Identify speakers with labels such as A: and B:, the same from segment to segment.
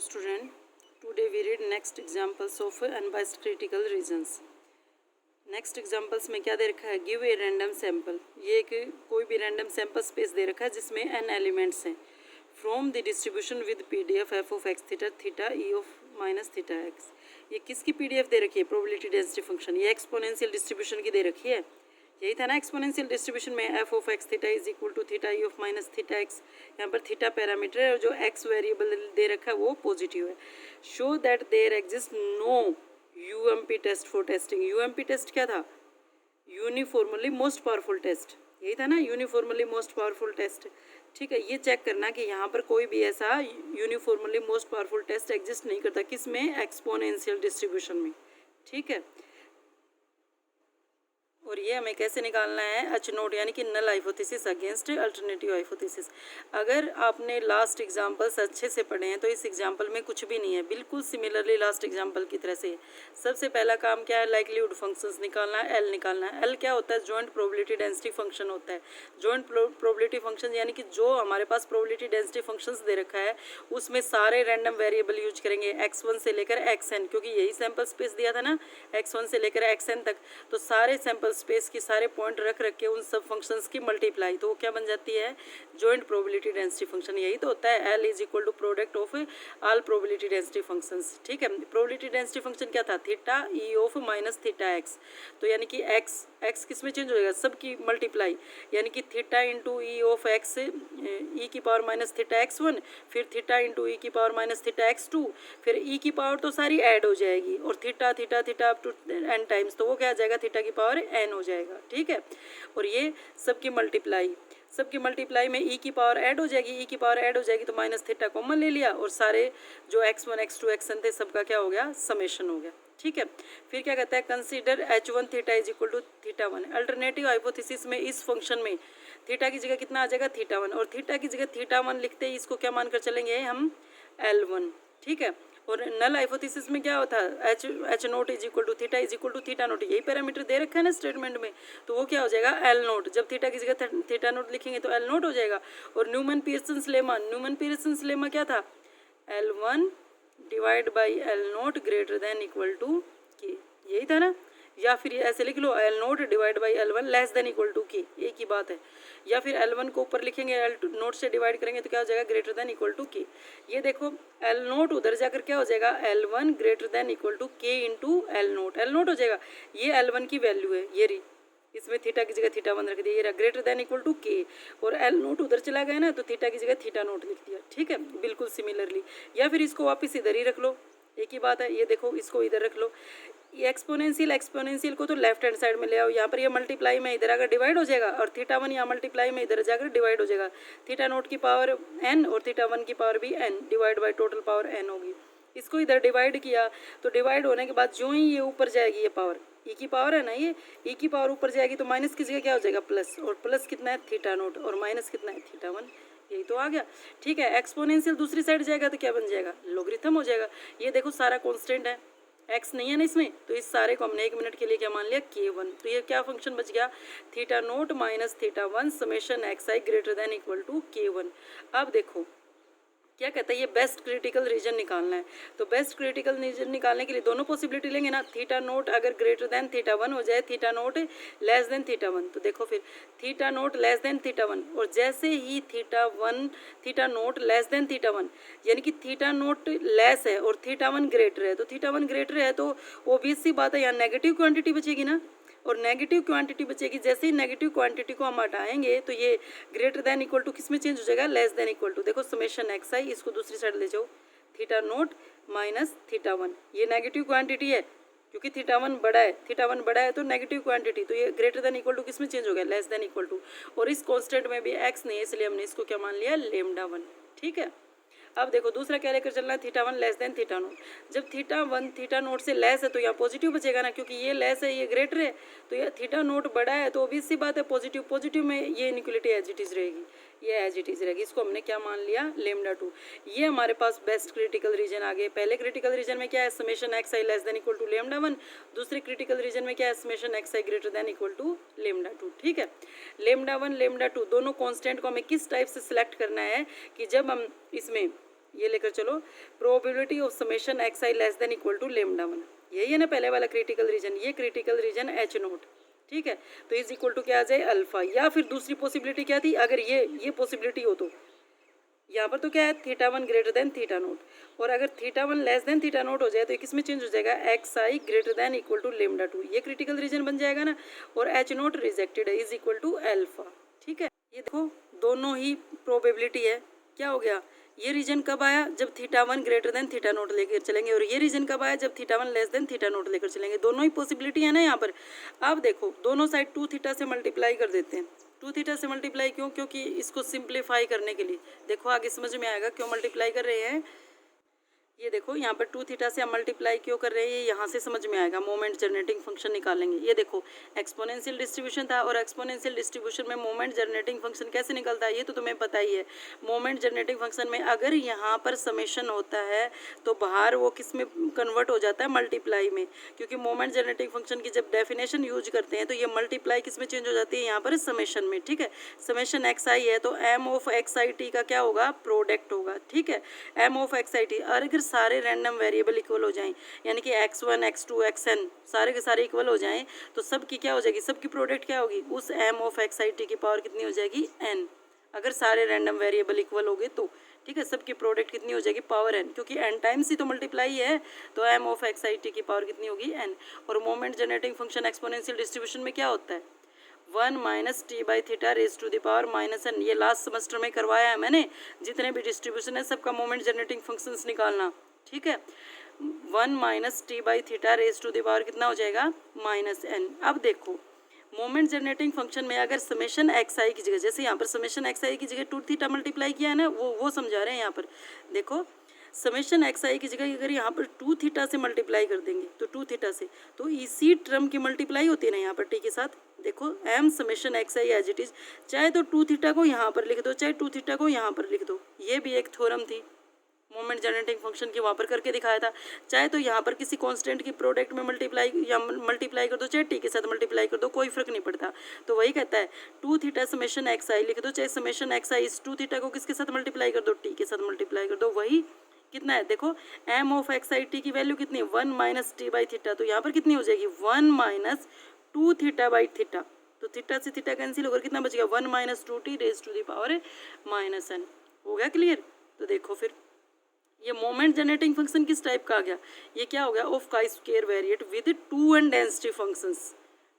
A: student, today we read next examples of unbiased critical regions. Next examples में क्या दे रखा है, गिव ए रैंडम सैम्पल। ये एक कोई भी रैंडम सैम्पल स्पेस दे रखा है जिसमें n एलिमेंट्स हैं from the distribution with PDF f of x theta theta e of minus theta x। ये किसकी PDF दे रखी है, प्रोबेबिलिटी डेंसिटी फंक्शन। ये एक्सपोनेंशियल डिस्ट्रीब्यूशन की दे रखी है, यही था ना एक्सपोनेंशियल डिस्ट्रीब्यूशन में f of x theta is equal to theta e of minus theta x। यहाँ पर थीटा पैरामीटर है और जो x वेरिएबल दे रखा है वो पॉजिटिव है। Show that there exist no UMP test for testing. UMP test क्या था, यूनिफॉर्मली मोस्ट पावरफुल टेस्ट, यही था ना यूनिफॉर्मली मोस्ट पावरफुल टेस्ट। ठीक है, ये चेक करना कि यहाँ पर कोई भी ऐसा uniformly most powerful test exist नहीं करता, किसमें, एक्सपोनेंशियल डिस्ट्रीब्यूशन में। ठीक है, और ये हमें कैसे निकालना है, H नोट यानी कि null hypothesis against alternative hypothesis. अगर आपने लास्ट एग्जांपल्स अच्छे से पढ़े हैं तो इस एग्जांपल में कुछ भी नहीं है, बिल्कुल सिमिलरली लास्ट एग्जांपल की तरह से। सबसे पहला काम क्या है, लाइक्लीहुड फंक्शंस निकालना है, L निकालना है। L क्या होता है, जॉइंट प्रोबेबिलिटी डेंसिटी फंक्शन होता है। जॉइंट प्रोबेबिलिटी फंक्शन यानी कि जो हमारे पास प्रोबेबिलिटी डेंसिटी फंक्शंस दे रखा है उसमें सारे रैंडम वेरिएबल यूज करेंगे x1 से लेकर xn, क्योंकि यही सैंपल स्पेस दिया था ना x1 से लेकर xn तक। तो सारे सैंपल स्पेस के सारे पॉइंट रख के उन सब फंक्शंस की मल्टीप्लाई, तो वो क्या बन जाती है, जॉइंट प्रोबेबिलिटी डेंसिटी फंक्शन। यही तो होता है L is equal to product of all probability density functions. ठीक है, प्रोबेबिलिटी डेंसिटी फंक्शन क्या था, theta e of minus theta x. तो यानी कि एक्स किस में चेंज हो जाएगा, सबकी मल्टीप्लाई, यानी कि theta into e of x e की पावर माइनस थीटा x1, फिर थीटा इंटू ई की पावर माइनस थीटा x2, फिर ई की पावर तो सारी ऐड हो जाएगी और theta theta theta up to n times, तो वो क्या आ जाएगा, थीटा की पावर n हो जाएगा। ठीक है, और ये सबकी मल्टीप्लाई में ई की पावर ऐड हो जाएगी, ई की पावर ऐड हो जाएगी तो माइनस थीटा कॉमन ले लिया और सारे जो x1 x2 xn थे सबका क्या हो गया, समेशन हो गया। ठीक है, फिर क्या कहता है, consider H1 theta is equal to theta 1। Alternative hypothesis में इस फंक्शन में थीटा की जगह कितना आ जाएगा, थीटा 1, और थीटा की जगह थीटा 1 लिखते ही इसको क्या मानकर चलेंगे हम, L1। ठीक है, और नल हाइपोथेसिस में क्या होता है, H naught is equal to theta naught, यही पैरामीटर दे रखा है ना स्टेटमेंट में, तो वो क्या हो जाएगा, L नोट। जब थीटा की जगह थीटा नोट लिखेंगे तो L नोट हो जाएगा। और न्यूमैन पीयर्सन्स लेमा क्या था, L1 divide by L naught greater than equal to k, यही था ना। या फिर ऐसे लिख लो, L naught divide by L1 less than equal to k, एक ही बात है। या फिर L1 को ऊपर लिखेंगे, L नोट से डिवाइड करेंगे तो क्या हो जाएगा, ग्रेटर देन इक्वल टू के। ये देखो L नोट उधर जाकर क्या हो जाएगा, L1 greater than equal to k into L naught हो जाएगा। ये L1 की वैल्यू है, ये रही, इसमें थीटा की जगह थीटा 1 रख दिया, ये रहा ग्रेटर देन इक्वल टू के, और L नोट उधर चला गया ना तो थीटा की जगह थीटा नोट लिख दिया। ठीक है, बिल्कुल सिमिलरली। या फिर इसको वापस इधर ही रख लो, एक ही बात है। ये देखो इसको इधर रख लो, ये एक्सपोनेंशियल को तो लेफ्ट हैंड साइड में ले आओ, यहाँ पर ये मल्टीप्लाई में इधर आकर डिवाइड हो जाएगा और थीटा 1 यहाँ मल्टीप्लाई में इधर जाकर डिवाइड हो जाएगा। थीटा नोट की पावर n और थीटा 1 की पावर भी n divide by total power n होगी। इसको इधर डिवाइड किया तो डिवाइड होने के बाद जो ही ये ऊपर जाएगी, ये पावर ई की पावर है ना, ये ई की पावर ऊपर जाएगी तो माइनस की जगह क्या हो जाएगा, प्लस, और प्लस कितना है, थीटा नोट, और माइनस कितना है, थीटा 1, यही तो आ गया। ठीक है, एक्सपोनेंशियल दूसरी साइड जाएगा तो क्या बन जाएगा, लोगरिथम हो जाएगा। ये देखो सारा कांस्टेंट है, x नहीं है ना इसमें, तो इस सारे को हमने 1 मिनट के लिए क्या मान लिया, k1। तो ये क्या फंक्शन बच गया, theta naught minus theta 1 summation xi greater than equal to k1। अब देखो क्या कहता है, ये बेस्ट क्रिटिकल रीजन निकालना है। तो बेस्ट क्रिटिकल रीजन निकालने के लिए दोनों पॉसिबिलिटी लेंगे ना, थीटा नोट अगर ग्रेटर देन थीटा 1 हो जाए, theta naught less than theta 1, तो देखो फिर theta naught less than theta 1, और जैसे ही theta naught less than theta 1 यानी कि थीटा नोट लेस है और थीटा 1 ग्रेटर है, तो थीटा 1 ग्रेटर है तो ऑब्वियस सी बात है यहाँ नेगेटिव क्वांटिटी बचेगी ना, और नेगेटिव क्वांटिटी बचेगी। जैसे ही नेगेटिव क्वांटिटी को हम हटाएंगे तो ये ग्रेटर देन इक्वल टू किस में चेंज हो जाएगा, लेस देन इक्वल टू। देखो समेशन xi, इसको दूसरी साइड ले जाओ, थीटा नोट माइनस थीटा 1, ये नेगेटिव क्वांटिटी है क्योंकि थीटा 1 बड़ा है तो नेगेटिव क्वांटिटी, तो ये ग्रेटर देन इक्वल टू किस में चेंज हो गया, लेस देन इक्वल टू। और इस कॉन्स्टेंट में भी x नहीं है इसलिए हमने इसको क्या मान लिया, लेमडा 1। ठीक है, अब देखो दूसरा क्या लेकर चलना है, theta 1 less than theta note. जब थीटा 1 थीटा नोट से लेस है तो यहाँ पॉजिटिव बचेगा ना, क्योंकि ये लेस है ये ग्रेटर है, तो ये थीटा नोट बड़ा है तो ऑब्वियस सी बात है पॉजिटिव में ये इनइक्वालिटी एज इट इज रहेगी, ये एज इट इज रहेगी। इसको हमने क्या मान लिया, लेमडा 2। ये हमारे पास बेस्ट क्रिटिकल रीजन आ गए। पहले क्रिटिकल रीजन में क्या है, summation xi less than equal to lambda 1, दूसरे क्रिटिकल रीजन में क्या है, summation xi greater than equal to lambda 2। ठीक है, लेमडा 1 लेमडा 2 दोनों कॉन्स्टेंट को हमें किस टाइप से सिलेक्ट करना है कि जब हम इसमें ये लेकर चलो, probability of summation x i less than equal to lambda one, यही है ना पहले वाला क्रिटिकल रीजन, ये क्रिटिकल रीजन एच नोट, ठीक है। तो इज इक्वल टू क्या आ जाए अल्फा, या फिर दूसरी पॉसिबिलिटी क्या थी, अगर ये पॉसिबिलिटी हो तो यहाँ पर तो क्या है theta one greater than theta naught, और अगर theta one less than theta naught हो जाए तो किस में चेंज हो जाएगा, x i greater than equal to lambda two, ये क्रिटिकल रीजन बन जाएगा ना, और एच नोट रिजेक्टेड है इज इक्वल टू अल्फा, ठीक है। ये देखो दोनों ही प्रोबेबिलिटी है, क्या हो गया, ये रीजन कब आया जब theta one greater than theta naught लेकर चलेंगे, और ये रीजन कब आया जब theta one less than theta naught लेकर चलेंगे, दोनों ही पॉसिबिलिटी है ना यहाँ पर। अब देखो दोनों साइड टू थीटा से मल्टीप्लाई कर देते हैं, टू थीटा से मल्टीप्लाई क्यों, क्योंकि इसको सिंप्लीफाई करने के लिए, देखो आगे समझ में आएगा क्यों मल्टीप्लाई कर रहे हैं। ये देखो यहाँ पर टू थीटा से हम मल्टीप्लाई क्यों कर रहे हैं, ये यहाँ से समझ में आएगा, मोमेंट जनरेटिंग फंक्शन निकालेंगे। ये देखो एक्सपोनेंशियल डिस्ट्रीब्यूशन था, और एक्सपोनेंशियल डिस्ट्रीब्यूशन में मोमेंट जनरेटिंग फंक्शन कैसे निकलता है ये तो तुम्हें पता ही है। मोमेंट जनरेटिंग फंक्शन में अगर यहाँ पर समेशन होता है तो बाहर वो किस में कन्वर्ट हो जाता है, मल्टीप्लाई में, क्योंकि मोमेंट जनरेटिंग फंक्शन की जब डेफिनेशन यूज करते हैं तो ये मल्टीप्लाई किस में चेंज हो जाती है, यहाँ पर समेशन में, ठीक है। समेशन एक्स आई है तो M of x i t का क्या होगा, प्रोडक्ट होगा, ठीक है, M of x i t. और अगर सारे रैंडम वेरिएबल इक्वल हो जाएं, यानी कि x1 x2 xn सारे के सारे इक्वल हो जाएं, तो सब की क्या हो जाएगी, सबकी प्रोडक्ट क्या होगी, उस m of x i t की पावर कितनी हो जाएगी n, अगर सारे रैंडम वेरिएबल इक्वल हो गए तो, ठीक है, सबकी प्रोडक्ट कितनी हो जाएगी, पावर n, क्योंकि n टाइम्स ही तो मल्टीप्लाई है, तो m of x i t की पावर कितनी होगी n। और moment generating function exponential distribution में क्या होता है, 1 minus t by theta raise to the power minus n, ये लास्ट सेमेस्टर में करवाया है मैंने, जितने भी डिस्ट्रीब्यूशन है सबका मोमेंट जनरेटिंग फंक्शंस निकालना, ठीक है। 1 minus t by theta raise to the power कितना हो जाएगा, माइनस एन। अब देखो मोमेंट जनरेटिंग फंक्शन में अगर समेशन एक्स आई की जगह, जैसे यहाँ पर समेशन एक्स आई की जगह टू थीटा मल्टीप्लाई किया है ना, वो समझा रहे हैं यहाँ पर। देखो समेशन एक्स आई की जगह अगर यहाँ पर टू थीटा से मल्टीप्लाई कर देंगे, तो टू थीटा से तो इसी टर्म की मल्टीप्लाई होती है ना यहाँ पर टी के साथ। देखो M summation x i as it is, चाहे तो टू थीटा को यहाँ पर लिख दो, चाहे टू थीटा को यहाँ पर लिख दो, ये भी एक थ्योरम थी मोमेंट जनरेटिंग फंक्शन की, वहाँ पर करके दिखाया था। चाहे तो यहाँ पर किसी कांस्टेंट की प्रोडक्ट में मल्टीप्लाई कर दो, चाहे टी के साथ मल्टीप्लाई कर दो, कोई फर्क नहीं पड़ता। तो वही कहता है टू थीटा समेशन एक्स आई लिख दो, चाहे समेशन एक्स आई इस टू थीटा को किसके साथ मल्टीप्लाई कर दो, टी के साथ मल्टीप्लाई कर दो, वही कितना है। देखो M of x i t की वैल्यू कितनी है, 1 माइनस टी बाई थीटा, तो यहाँ पर कितनी हो जाएगी 1 minus two theta by theta, तो थीटा से थीटा कैंसिल होकर कितना बचेगा 1 minus two t raise to the power minus n. हो गया क्लियर। तो देखो फिर ये मोमेंट जनरेटिंग फंक्शन किस टाइप का आ गया, ये क्या हो गया, of chi square variate with two and density functions.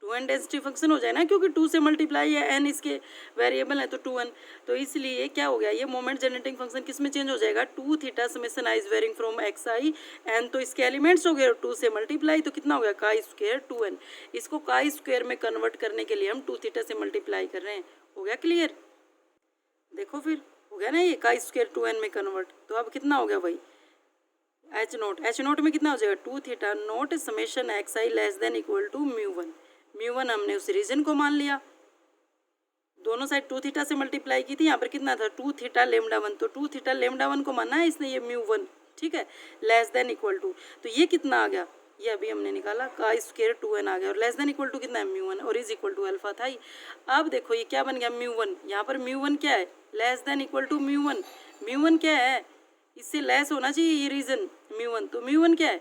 A: Two and density function हो जाए ना, क्योंकि टू से मल्टीप्लाई है, एन इसके वेरिएबल है तो टू एन, तो इसलिए क्या हो गया ये मोमेंट जनरेटिंग फंक्शन किस में चेंज हो जाएगा, two theta summation i is varying from x i n, तो इसके एलिमेंट्स हो गए टू से मल्टीप्लाई, तो कितना हो गया काई स्क्वायर टू एन। इसको काई स्क्वायर में कन्वर्ट करने के लिए हम टू थीटा से मल्टीप्लाई कर रहे हैं। हो गया क्लियर। देखो फिर हो गया ना ये काई स्क्वायर टू एन में कन्वर्ट, तो अब कितना हो गया भाई एच नोट में कितना हो जाएगा two theta naught summation x i less than equal to mu one हमने उस रीजन को मान लिया, दोनों साइड टू थीटा से मल्टीप्लाई की थी, यहाँ पर कितना था टू थीटा लेमडा वन, तो टू थीटा लेमडा वन को माना है इसने, ये म्यू वन, ठीक है, लेस देन इक्वल टू, तो ये कितना आ गया, ये अभी हमने निकाला काई स्क्वायर टू एन आ गया, और लेस देन इक्वल टू कितना है म्यू वन, और इज इक्वल टू अल्फा था ही। अब देखो ये क्या बन गया म्यू वन, यहाँ पर म्यू वन क्या है, less than equal to mu one क्या है, इससे लेस होना चाहिए ये रीजन म्यू वन, तो म्यू वन क्या है,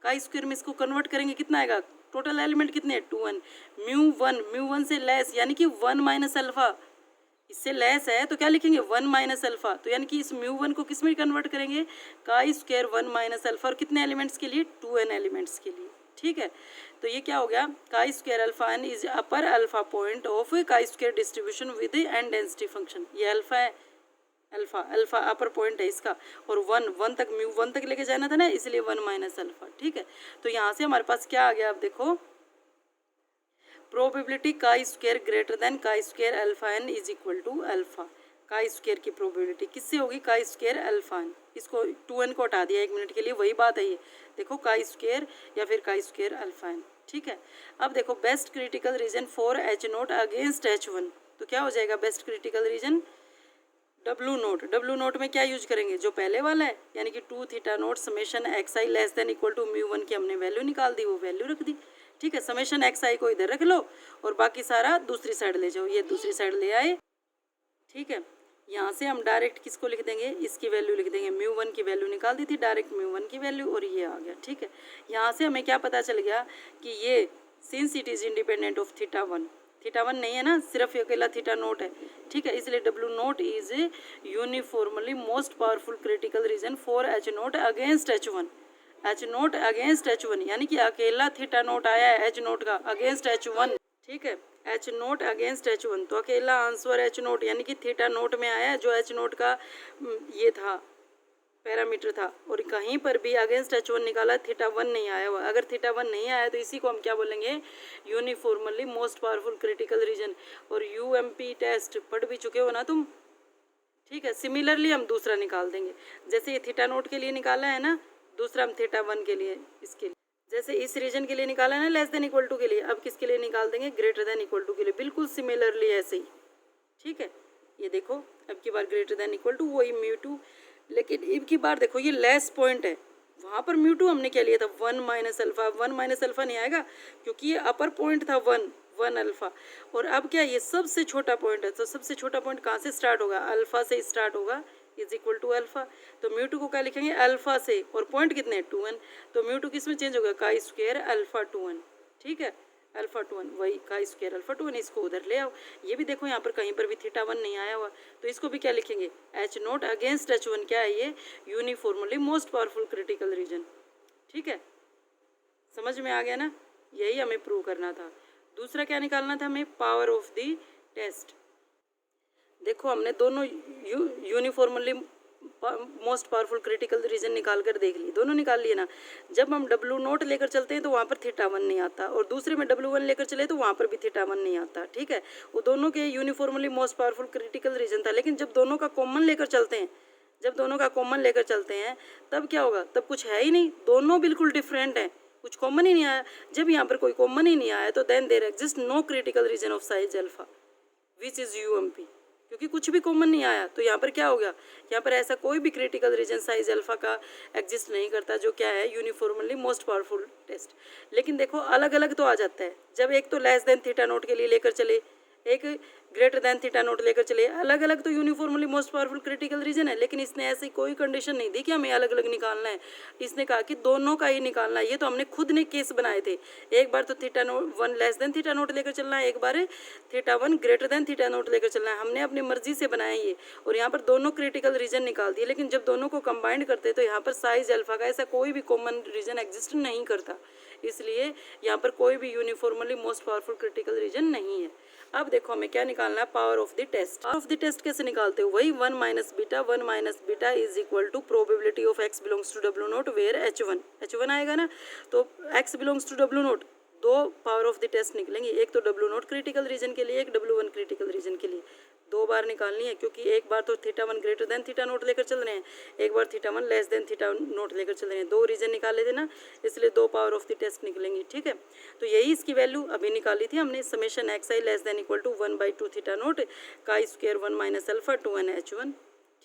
A: काई स्क्वायर में इसको कन्वर्ट करेंगे कितना आएगा, टोटल एलिमेंट कितने हैं टू वन, म्यू वन से लेस यानी कि वन माइनस अल्फा, इससे लेस है तो क्या लिखेंगे वन माइनस अल्फा, तो यानी कि इस म्यू वन को किस में कन्वर्ट करेंगे chi square one minus alpha, और कितने एलिमेंट्स के लिए टू एन एलिमेंट्स के लिए, ठीक है। तो ये क्या हो गया chi square alpha n is upper alpha point of chi square distribution with n density function, ये अल्फा है, अल्फा अपर पॉइंट है इसका, और वन तक म्यू वन तक लेके जाना था ना, इसलिए वन माइनस अल्फा, ठीक है। तो यहाँ से हमारे पास क्या आ गया, अब देखो probability chi square greater than chi square alpha n is equal to alpha, chi square की प्रोबेबिलिटी किससे होगी काई स्क्वायर अल्फा एन, इसको टू एन को हटा दिया एक मिनट के लिए, वही बात है ये, देखो काई स्क्वायर या फिर काई स्क्वायर अल्फा एन, ठीक है। अब देखो best critical reason for H note against H one, तो क्या हो जाएगा best critical reason W note में क्या यूज करेंगे जो पहले वाला है, यानी कि two theta naught summation x i less than equal to mu one की हमने वैल्यू निकाल दी, वो वैल्यू रख दी, ठीक है। समेशन एक्स आई को इधर रख लो और बाकी सारा दूसरी साइड ले जाओ, ये दूसरी साइड ले आए, ठीक है। यहाँ से हम डायरेक्ट किसको लिख देंगे, इसकी वैल्यू लिख देंगे, μ1 की वैल्यू निकाल दी थी डायरेक्ट μ1 की वैल्यू, और ये आ गया। ठीक है, यहाँ से हमें क्या पता चल गया कि ये since it is independent of theta one नहीं है ना, सिर्फ अकेला थीटा नोट है। ठीक है, इसलिए W note is uniformly most powerful critical reason for H note against H1। H note against H1 यानी कि अकेला थीटा नोट आया है एच नोट का अगेंस्ट H1। ठीक है, एच नोट अगेंस्ट H1, तो अकेला आंसर एच नोट यानी कि थीटा नोट में आया है जो एच नोट का ये था पैरामीटर था, और कहीं पर भी अगेंस्ट H1 निकाला, थीटा वन नहीं आया हुआ। अगर थीटा वन नहीं आया तो इसी को हम क्या बोलेंगे, uniformly most powerful critical reason. और UMP टेस्ट पढ़ भी चुके हो ना तुम। ठीक है, सिमिलरली हम दूसरा निकाल देंगे, जैसे ये थीटा नोट के लिए निकाला है ना, दूसरा हम थीटा वन के लिए, इसके लिए जैसे इस रीजन के लिए निकाला है ना लेस देन इक्वल टू के लिए, अब किसके लिए निकाल देंगे, ग्रेटर देन इक्वल टू के लिए, बिल्कुल सिमिलरली ऐसे ही। ठीक है, ये देखो अब की बार ग्रेटर देन इक्वल टू वही μ2, लेकिन अब की बार देखो ये लेस पॉइंट है, वहाँ पर μ2 हमने क्या लिया था 1 माइनस अल्फा, 1 माइनस अल्फा नहीं आएगा क्योंकि ये अपर पॉइंट था 1 अल्फा, और अब क्या ये सबसे छोटा पॉइंट है, तो सबसे छोटा पॉइंट कहाँ से स्टार्ट होगा, अल्फा से स्टार्ट होगा, इज इक्वल टू अल्फा। तो μ2 को क्या लिखेंगे, अल्फा से, और पॉइंट कितने हैं 2 1, तो μ2 किस में चेंज होगा, काई स्क्वायर अल्फा 2 1। ठीक है, अल्फा 2 1 वही काई स्क्वायर अल्फा 2 1, इसको उधर ले आओ। ये भी देखो यहाँ पर कहीं पर भी थीटा वन नहीं आया हुआ, तो इसको भी क्या लिखेंगे, एच नोट अगेंस्ट H1 क्या है ये, uniformly most powerful critical reason. ठीक है, समझ में आ गया ना, यही हमें प्रूव करना था। दूसरा क्या निकालना था हमें, पावर ऑफ द टेस्ट। देखो हमने दोनों uniformly most powerful critical reason निकाल कर देख ली, दोनों निकाल लिए ना। जब हम डब्ल्यू नोट लेकर चलते हैं तो वहाँ पर थीटा वन नहीं आता, और दूसरे में W1 लेकर चले तो वहाँ पर भी थीटा वन नहीं आता। ठीक है, वो दोनों के uniformly most powerful critical reason था, लेकिन जब दोनों का कॉमन लेकर चलते हैं, जब दोनों का कॉमन लेकर चलते हैं तब क्या होगा, तब कुछ है ही नहीं, दोनों बिल्कुल डिफरेंट हैं, कुछ कॉमन ही नहीं आया। जब यहाँ पर कोई कॉमन ही नहीं आया तो then there exist no critical region of size alpha which is UMP, क्योंकि कुछ भी कॉमन नहीं आया। तो यहाँ पर क्या हो गया, यहाँ पर ऐसा कोई भी क्रिटिकल रीजन साइज अल्फा का एग्जिस्ट नहीं करता जो क्या है, यूनिफॉर्मली मोस्ट पावरफुल टेस्ट। लेकिन देखो अलग अलग तो आ जाता है, जब एक तो लेस देन थीटा नोट के लिए लेकर चले, एक ग्रेटर देन थीटा नोट लेकर चले, अलग अलग तो uniformly most powerful critical reason है। लेकिन इसने ऐसी कोई कंडीशन नहीं दी कि हमें अलग अलग निकालना है, इसने कहा कि दोनों का ही निकालना है। ये तो हमने खुद ने केस बनाए थे, एक बार तो theta naught one less than theta naught लेकर चलना है, एक बार theta one greater than theta naught लेकर चलना है, हमने अपनी मर्जी से बनाया ये। और यहाँ पर दोनों क्रिटिकल रीजन निकाल दिए, लेकिन जब दोनों को कंबाइंड करते तो यहाँ पर साइज अल्फा का ऐसा कोई भी कॉमन रीजन एग्जिस्ट नहीं करता, इसलिए यहाँ पर कोई भी uniformly most powerful critical region नहीं है। अब देखो हमें क्या निकालना है, power of the test. Power of the test कैसे निकालते हो, वही 1 minus beta is equal to probability of x belongs to W naught where H1 आएगा ना, तो x belongs to W naught, दो पावर ऑफ द टेस्ट निकलेंगी, एक तो W नोट क्रिटिकल रीजन के लिए, एक W1 क्रिटिकल रीजन के लिए, दो बार निकालनी है, क्योंकि एक बार तो theta one greater than theta naught लेकर चल रहे हैं, एक बार theta one less than theta naught लेकर चल रहे हैं, दो रीजन निकाले थे ना, इसलिए दो पावर ऑफ द टेस्ट निकलेंगी। ठीक है, तो यही इसकी वैल्यू अभी निकाली थी हमने, summation xi less than equal to 1/2 theta naught chi square 1 minus alpha 2 n H1।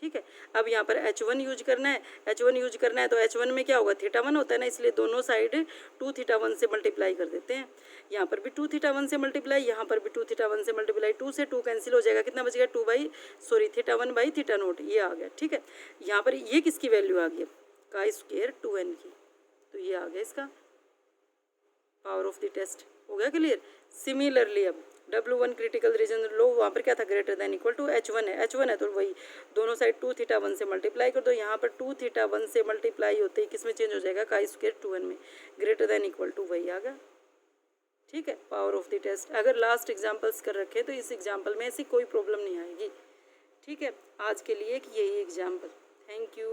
A: ठीक है, अब यहाँ पर H1 यूज करना है, H1 यूज करना है तो H1 में क्या होगा, थीटा वन होता है ना, इसलिए दोनों साइड 2 थीटा वन से मल्टीप्लाई कर देते हैं। यहाँ पर भी 2 थीटा वन से मल्टीप्लाई, यहाँ पर भी 2 थीटा वन से मल्टीप्लाई, 2 से 2 कैंसिल हो जाएगा, कितना बच गया theta one by theta note, ये आ गया। ठीक है, यहाँ पर ये किसकी वैल्यू आ गई, काई स्क्वायर 2n की, तो ये आ गया इसका पावर ऑफ द टेस्ट। हो गया क्लियर। सिमिलरली अब W1 क्रिटिकल रीजन लो, वहाँ पर क्या था, greater than equal to H1 है तो वही दोनों साइड 2 थीटा वन से मल्टीप्लाई कर दो, यहाँ पर 2 थीटा वन से मल्टीप्लाई होते ही किस में चेंज हो जाएगा, काई स्क्वायर 2n में, ग्रेटर देन इक्वल टू वही आ गया। ठीक है, पावर ऑफ द टेस्ट। अगर लास्ट एग्जाम्पल्स कर रखे तो इस एग्जाम्पल में ऐसी कोई प्रॉब्लम नहीं आएगी। ठीक है, आज के लिए यही एग्जाम्पल। Thank you.